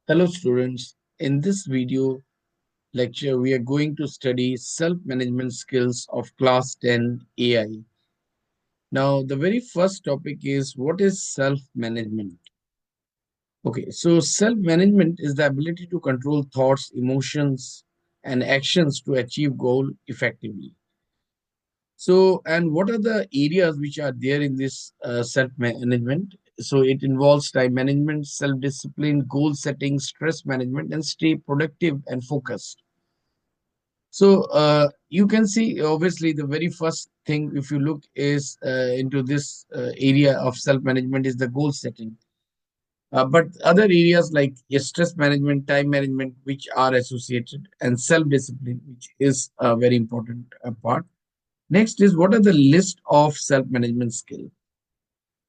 Hello students, in this video lecture we are going to study self-management skills of class 10 AI. Now the very first topic is what is self-management? Okay, so self-management is the ability to control thoughts, emotions and actions to achieve goal effectively. So and what are the areas which are there in this self-management? So it involves time management, self-discipline, goal setting, stress management and stay productive and focused. So you can see obviously the very first thing if you look is into this area of self-management is the goal setting. But other areas like stress management, time management, which are associated, and self-discipline, which is a very important part. Next is what are the list of self-management skill.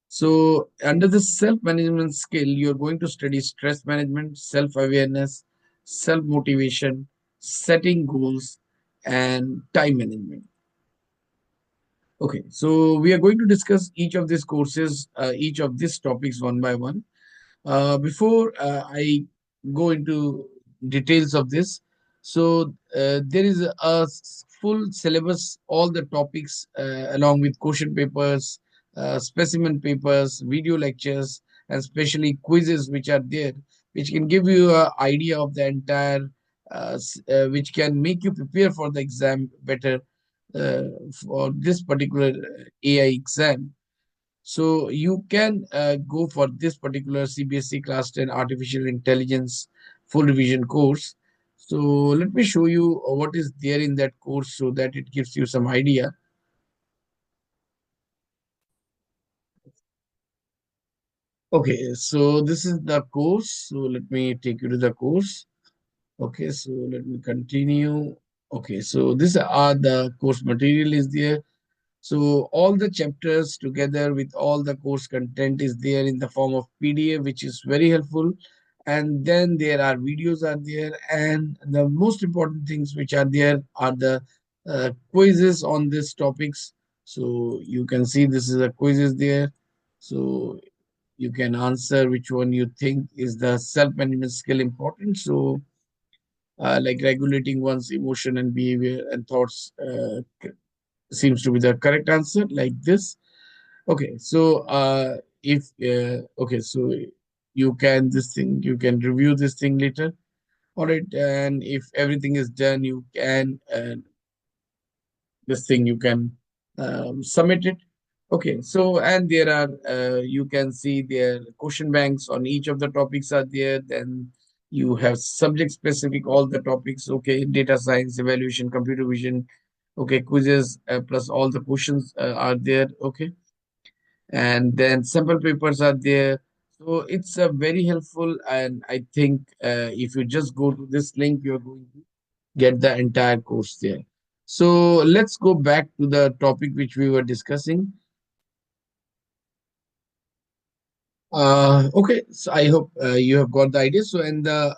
So under the self-management skill, you're going to study stress management, self-awareness, self-motivation, setting goals, and time management. Okay, so we are going to discuss each of these courses, each of these topics one by one. Before I go into details of this, so there is a full syllabus, all the topics along with question papers, specimen papers, video lectures, and especially quizzes which are there, which can give you an idea of the entire, which can make you prepare for the exam better uh, for this particular AI exam. So you can go for this particular CBSE Class 10 Artificial Intelligence full revision course. So let me show you what is there in that course so that it gives you some idea. Okay, so this is the course. So let me take you to the course. Okay, so let me continue. Okay, so these are the course material is there. So all the chapters together with all the course content is there in the form of PDF, which is very helpful. And then there are videos are there, and the most important things which are there are the quizzes on these topics. So you can see this is a quizzes there. So you can answer which one you think is the self-management skill important. So like regulating one's emotion and behavior and thoughts seems to be the correct answer like this. Okay, so if okay, so you can this thing you can review this thing later. All right, and if everything is done, you can this thing you can submit it. Okay, so and there are you can see there question banks on each of the topics are there. Then you have subject specific all the topics. Okay, data science, evaluation, computer vision. Okay, quizzes plus all the questions are there. Okay, and then sample papers are there. So it's a very helpful, and I think if you just go to this link, you're going to get the entire course there. So let's go back to the topic which we were discussing. Okay, so I hope you have got the idea. So in the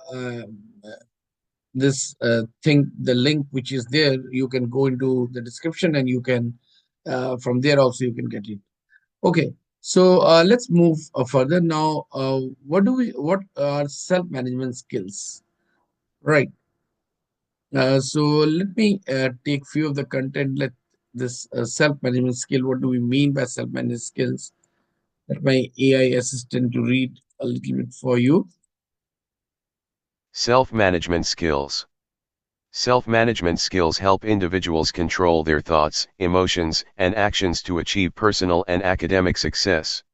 this thing, the link which is there, you can go into the description and you can from there also you can get it. Okay, so let's move further now. What are self-management skills? Right. So let me take few of the content. Let this self-management skill. What do we mean by self-management skills? Let my AI assistant to read a little bit for you. Self-management skills. Self-management skills help individuals control their thoughts, emotions, and actions to achieve personal and academic success.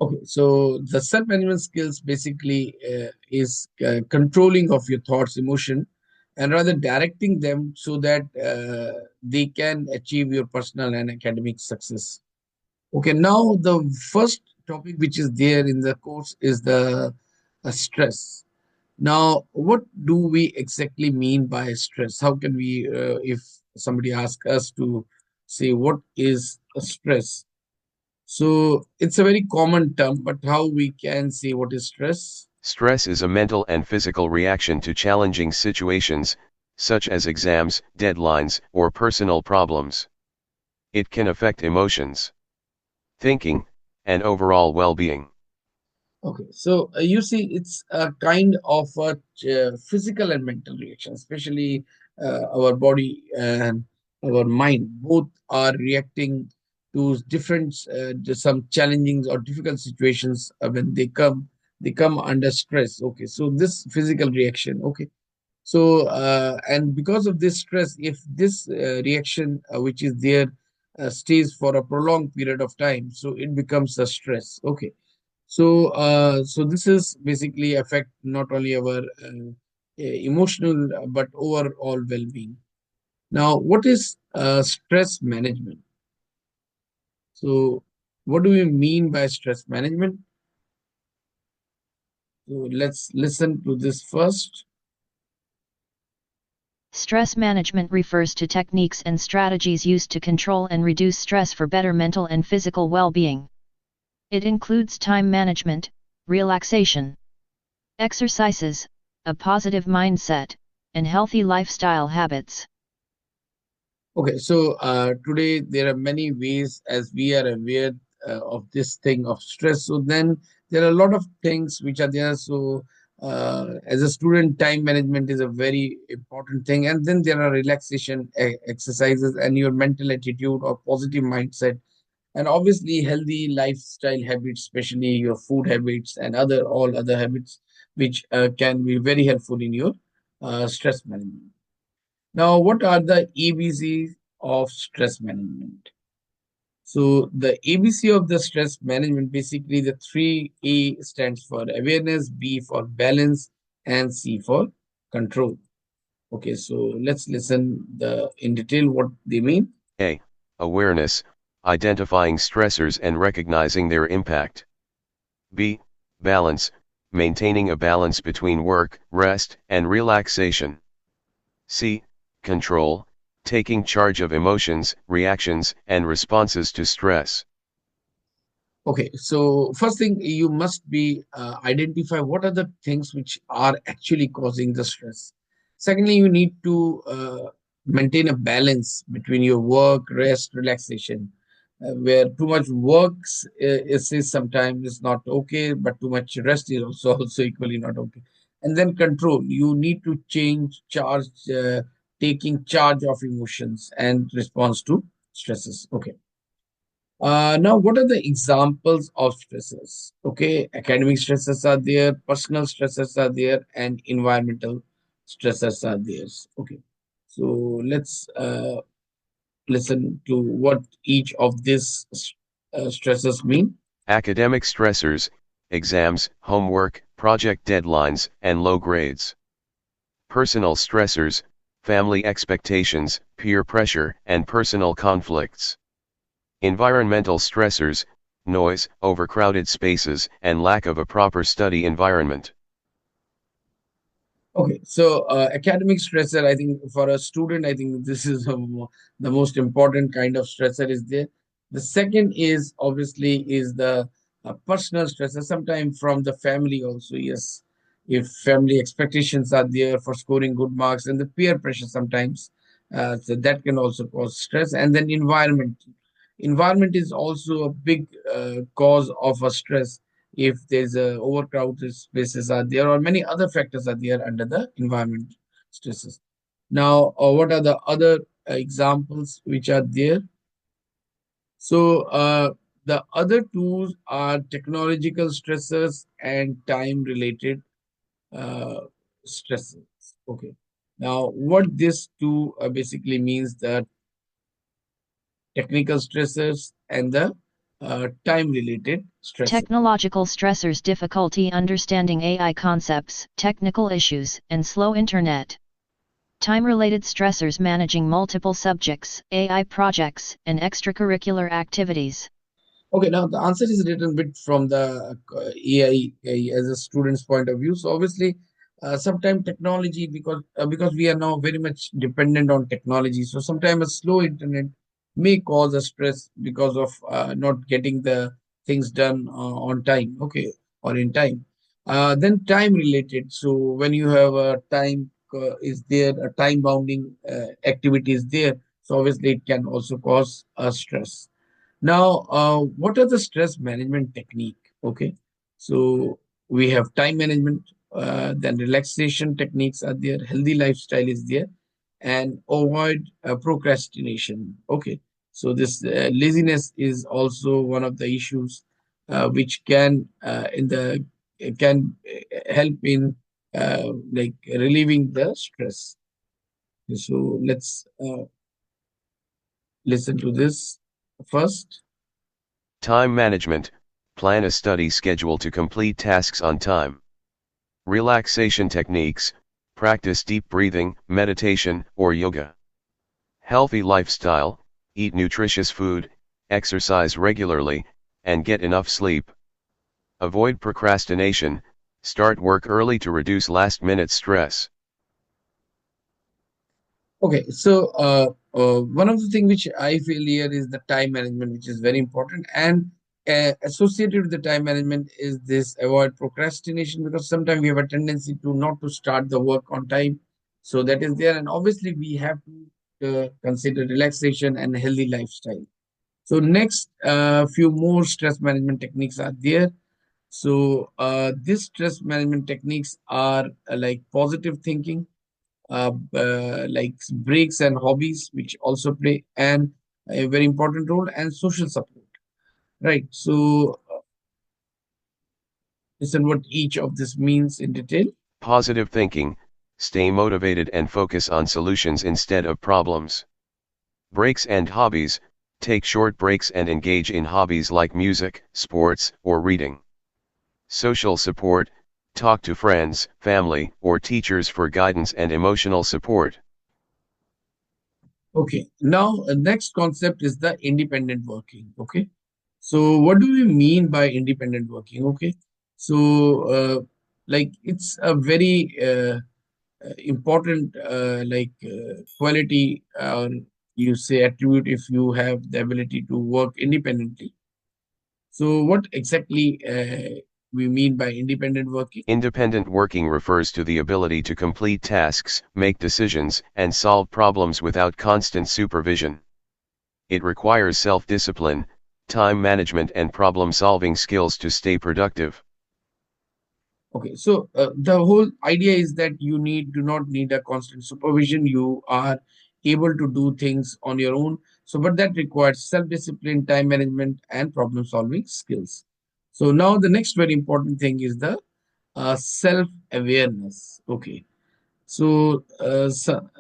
Okay, so the self-management skills basically is controlling of your thoughts, emotion, and rather directing them so that they can achieve your personal and academic success. Okay, now the first topic which is there in the course is the stress. Now, what do we exactly mean by stress? How can we, if somebody asks us to say what is a stress? So it's a very common term, but how we can say what is stress? Stress is a mental and physical reaction to challenging situations, such as exams, deadlines, or personal problems. It can affect emotions, thinking, and overall well-being. Okay, so you see, it's a kind of a physical and mental reaction, especially our body and our mind both are reacting to different, to some challenging or difficult situations when they come under stress. Okay, so this physical reaction. Okay, so and because of this stress, if this reaction which is there stays for a prolonged period of time, so it becomes a stress. Okay, so, so this is basically affect not only our emotional but overall well-being. Now, what is stress management? So, what do we mean by stress management? So, let's listen to this first. Stress management refers to techniques and strategies used to control and reduce stress for better mental and physical well-being. It includes time management, relaxation, exercises, a positive mindset, and healthy lifestyle habits. Okay, so today there are many ways as we are aware of this thing of stress. So then there are a lot of things which are there. So as a student, time management is a very important thing. And then there are relaxation exercises and your mental attitude or positive mindset. And obviously healthy lifestyle habits, especially your food habits and other all other habits, which can be very helpful in your stress management. Now, what are the ABCs of stress management? So, the ABC of the stress management basically the three A stands for awareness, B for balance, and C for control. Okay, so let's listen the in detail what they mean. A. Awareness, identifying stressors and recognizing their impact. B. Balance, maintaining a balance between work, rest, and relaxation. C. Control, taking charge of emotions, reactions, and responses to stress. Okay, so first thing you must be identify what are the things which are actually causing the stress. Secondly, you need to maintain a balance between your work, rest, relaxation. Where too much works is sometimes is not okay, but too much rest is also also equally not okay. And then control. You need to change charge, taking charge of emotions and response to stresses. Okay. Now, what are the examples of stresses? Okay, academic stresses are there, personal stresses are there, and environmental stresses are there. Okay, so let's listen to what each of these stresses mean. Academic stressors, exams, homework, project deadlines, and low grades. Personal stressors, family expectations, peer pressure, and personal conflicts. Environmental stressors, noise, overcrowded spaces, and lack of a proper study environment. Okay, so academic stressor, I think for a student, I think this is the most important kind of stressor is there. The second is obviously is the personal stressor, sometimes from the family also. Yes, if family expectations are there for scoring good marks, and the peer pressure sometimes, so that can also cause stress. And then environment, environment is also a big cause of a stress if there's a overcrowded spaces are there or many other factors are there under the environment stresses. Now, what are the other examples which are there? So, the other two are technological stresses and time related uh, stresses. Okay. Now, what this two basically means that technical stresses and the time related stresses. Technological stressors: difficulty understanding AI concepts, technical issues, and slow internet. Time-related stressors: managing multiple subjects, AI projects, and extracurricular activities. Okay, now the answer is a little bit from the AI as a student's point of view. So obviously, sometimes technology because we are now very much dependent on technology. So sometimes a slow internet may cause a stress because of not getting the things done on time. Okay, or in time. Then time related. So when you have a time is there, a time bounding activity is there. So obviously it can also cause a stress. Now, what are the stress management technique? Okay, So we have time management, then relaxation techniques are there, healthy lifestyle is there, and avoid procrastination. Okay, so this laziness is also one of the issues which can help in like relieving the stress. So let's listen to this first. Time management, plan a study schedule to complete tasks on time. Relaxation techniques, practice deep breathing, meditation, or yoga. Healthy lifestyle, eat nutritious food, exercise regularly, and get enough sleep. Avoid procrastination, start work early to reduce last-minute stress. Okay, so one of the things which I feel here is the time management, which is very important, and associated with the time management is this avoid procrastination, because sometimes we have a tendency to not to start the work on time. So that is there, and obviously we have to consider relaxation and healthy lifestyle. So next, few more stress management techniques are there. So these stress management techniques are like positive thinking, like breaks and hobbies, which also play a very important role, and social support. Right. So listen what each of this means in detail. Positive thinking, stay motivated and focus on solutions instead of problems. Breaks and hobbies, take short breaks and engage in hobbies like music, sports, or reading. Social support, talk to friends, family, or teachers for guidance and emotional support. Okay. Now, next concept is the independent working. Okay. So, what do we mean by independent working? Okay. So, like it's a very important quality, you say attribute, if you have the ability to work independently. So what exactly we mean by independent working? Independent working refers to the ability to complete tasks, make decisions, and solve problems without constant supervision. It requires self-discipline, time management and problem-solving skills to stay productive. Okay, so the whole idea is that you do not need a constant supervision. You are able to do things on your own. So, but that requires self-discipline, time management, and problem-solving skills. So now the next very important thing is the self-awareness. Okay, so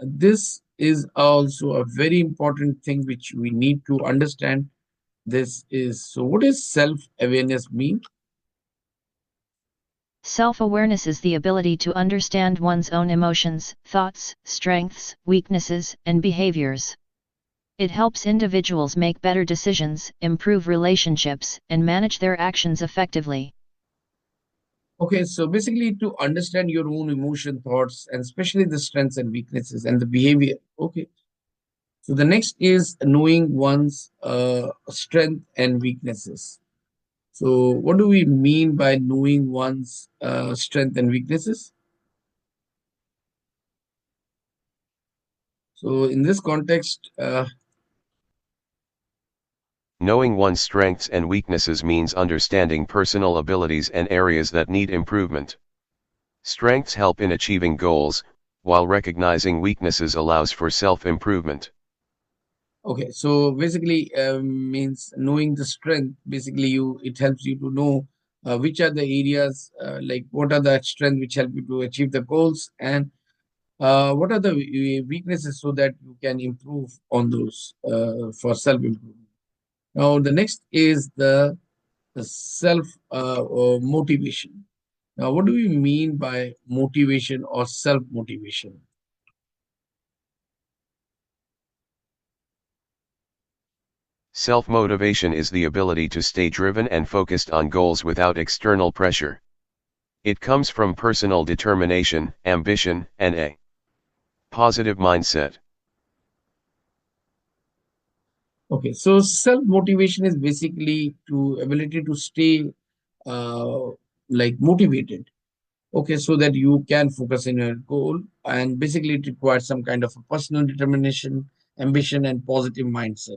this is also a very important thing which we need to understand. This is so. What does self-awareness mean? Self-awareness is the ability to understand one's own emotions, thoughts, strengths, weaknesses, and behaviors. It helps individuals make better decisions, improve relationships, and manage their actions effectively. Okay, so basically to understand your own emotion, thoughts, and especially the strengths and weaknesses and the behavior. Okay, so the next is knowing one's strength and weaknesses. So what do we mean by knowing one's strength and weaknesses? So in this context, Knowing one's strengths and weaknesses means understanding personal abilities and areas that need improvement. Strengths help in achieving goals, while recognizing weaknesses allows for self-improvement. okay, so basically means knowing the strength. Basically, it helps you to know which are the areas, like what are the strengths which help you to achieve the goals, and what are the weaknesses so that you can improve on those for self improvement. Now, the next is the self motivation. Now, what do we mean by motivation or self motivation? Self-motivation is the ability to stay driven and focused on goals without external pressure. It comes from personal determination, ambition, and a positive mindset. Okay, so self motivation is basically to ability to stay uh, like motivated. Okay, so that you can focus on your goal, and basically it requires some kind of a personal determination, ambition, and positive mindset.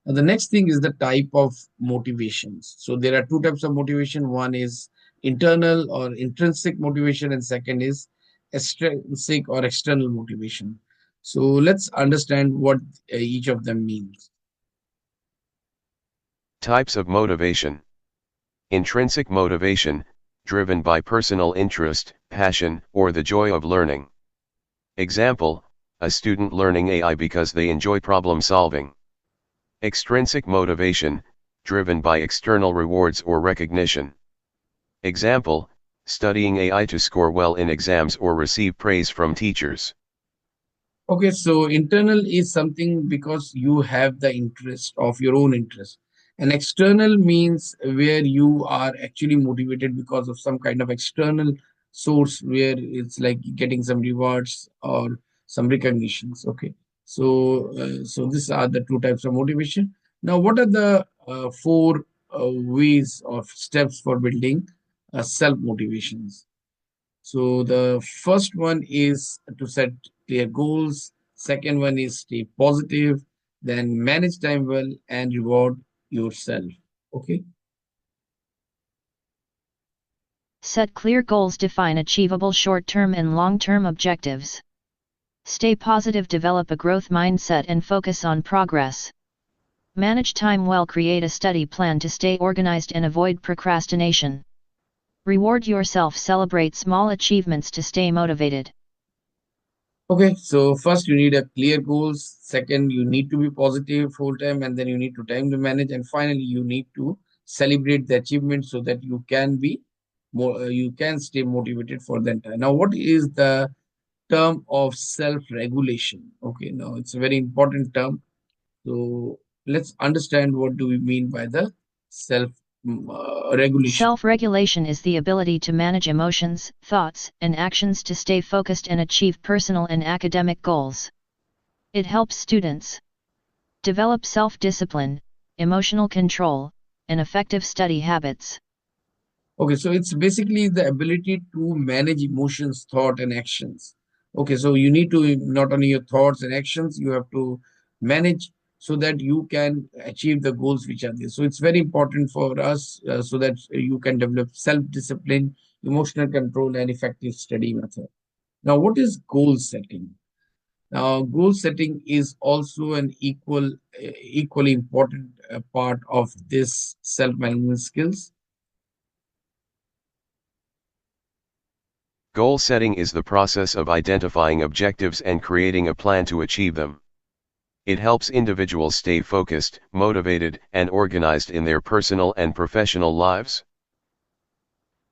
Now, the next thing is the type of motivations. So there are two types of motivation. One is internal or intrinsic motivation, and second is extrinsic or external motivation. So let's understand what each of them means. Types of motivation. Intrinsic motivation, driven by personal interest, passion, or the joy of learning. Example, a student learning AI because they enjoy problem solving. Extrinsic motivation, driven by external rewards or recognition. Example, studying AI to score well in exams or receive praise from teachers. Okay, so internal is something because you have the interest of your own interest. And external means where you are actually motivated because of some kind of external source where it's like getting some rewards or some recognitions. Okay, so these are the two types of motivation. Now, what are the four ways or steps for building self motivations? So the first one is to set clear goals. Second one is stay positive, then manage time well and reward yourself. Okay. Set clear goals, define achievable short-term and long-term objectives. Stay positive, develop a growth mindset and focus on progress. Manage time well, create a study plan to stay organized and avoid procrastination. Reward yourself, celebrate small achievements to stay motivated. Okay, so first you need a clear goals. Second, you need to be positive full time, and then you need to time to manage. And finally, you need to celebrate the achievement so that you can be more, you can stay motivated for the entire. Now, what is the term of self-regulation? Okay, now it's a very important term. So let's understand what do we mean by the self regulation. Self-regulation is the ability to manage emotions, thoughts, and actions to stay focused and achieve personal and academic goals. It helps students develop self-discipline, emotional control, and effective study habits. Okay, so it's basically the ability to manage emotions, thought, and actions. Okay, so you need to not only your thoughts and actions, you have to manage so that you can achieve the goals which are there. So it's very important for us so that you can develop self-discipline, emotional control, and effective study method. Now, what is goal setting? Now, goal setting is also an equally important part of this self-management skills. Goal setting is the process of identifying objectives and creating a plan to achieve them. It helps individuals stay focused, motivated, and organized in their personal and professional lives.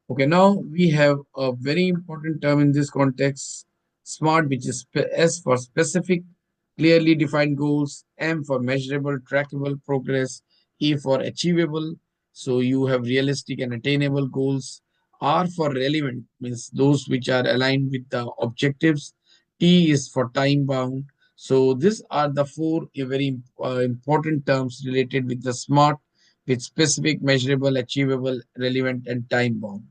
Okay, now we have a very important term in this context, SMART, which is S for specific, clearly defined goals, M for measurable, trackable progress, E for achievable, so you have realistic and attainable goals, R for relevant, means those which are aligned with the objectives, T is for time bound. So these are the four very important terms related with the SMART, with specific, measurable, achievable, relevant, and time bound.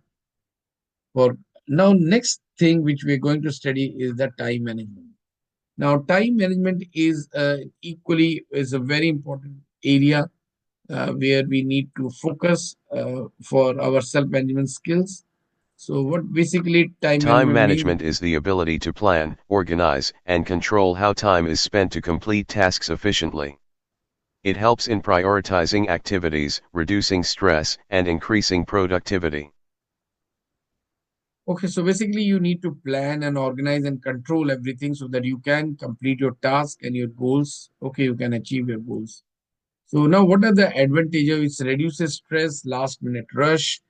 For now, next thing which we're going to study is the time management. Now, time management is equally is a very important area where we need to focus for our self-management skills. So, what basically time Time management means? management is the ability to plan, organize, and control how time is spent to complete tasks efficiently. It helps in prioritizing activities, reducing stress, and increasing productivity. Okay, so basically you need to plan and organize and control everything so that you can complete your task and your goals. Okay, you can achieve your goals. So now what are the advantages? It reduces stress, last minute rush.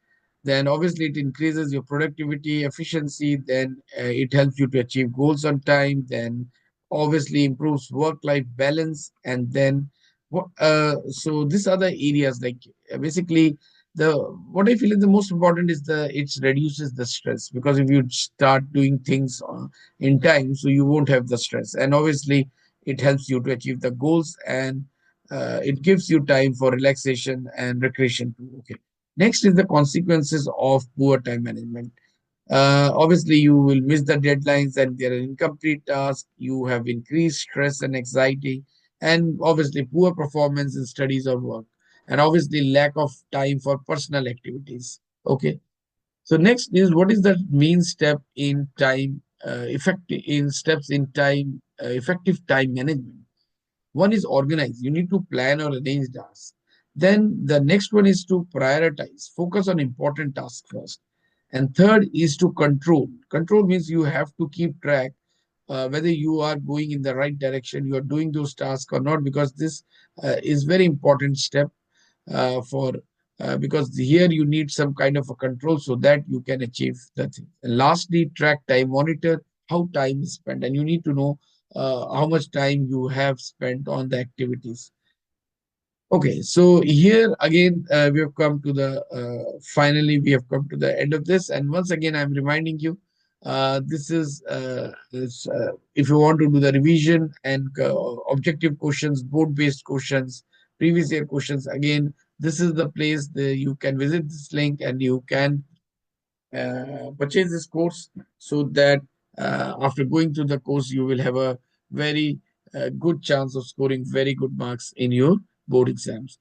Then obviously it increases your productivity, efficiency. Then it helps you to achieve goals on time. Then obviously improves work-life balance. And then so these are the areas like basically the what I feel is the most important is the it reduces the stress because if you start doing things in time, so you won't have the stress. And obviously it helps you to achieve the goals and it gives you time for relaxation and recreation too. Okay. Next is the consequences of poor time management. Obviously, you will miss the deadlines and there are incomplete tasks. You have increased stress and anxiety, and obviously, poor performance in studies or work, and obviously, lack of time for personal activities. Okay. So next is, what is the mean step in time effective in steps in time effective time management? One is organize. You need to plan or arrange tasks. Then the next one is to prioritize. Focus on important tasks first. And third is to control. Control means you have to keep track whether you are going in the right direction, you are doing those tasks or not, because this is very important step for because here you need some kind of a control so that you can achieve the thing. And lastly, track time, monitor how time is spent, and you need to know how much time you have spent on the activities. Okay, so here again, we have come to the finally we have come to the end of this, and once again, I'm reminding you, if you want to do the revision and objective questions, board-based questions, previous year questions. Again, this is the place that you can visit this link and you can purchase this course, so that after going through the course, you will have a very good chance of scoring very good marks in your board exams.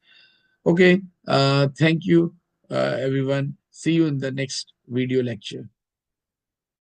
Okay, thank you, everyone. See you in the next video lecture.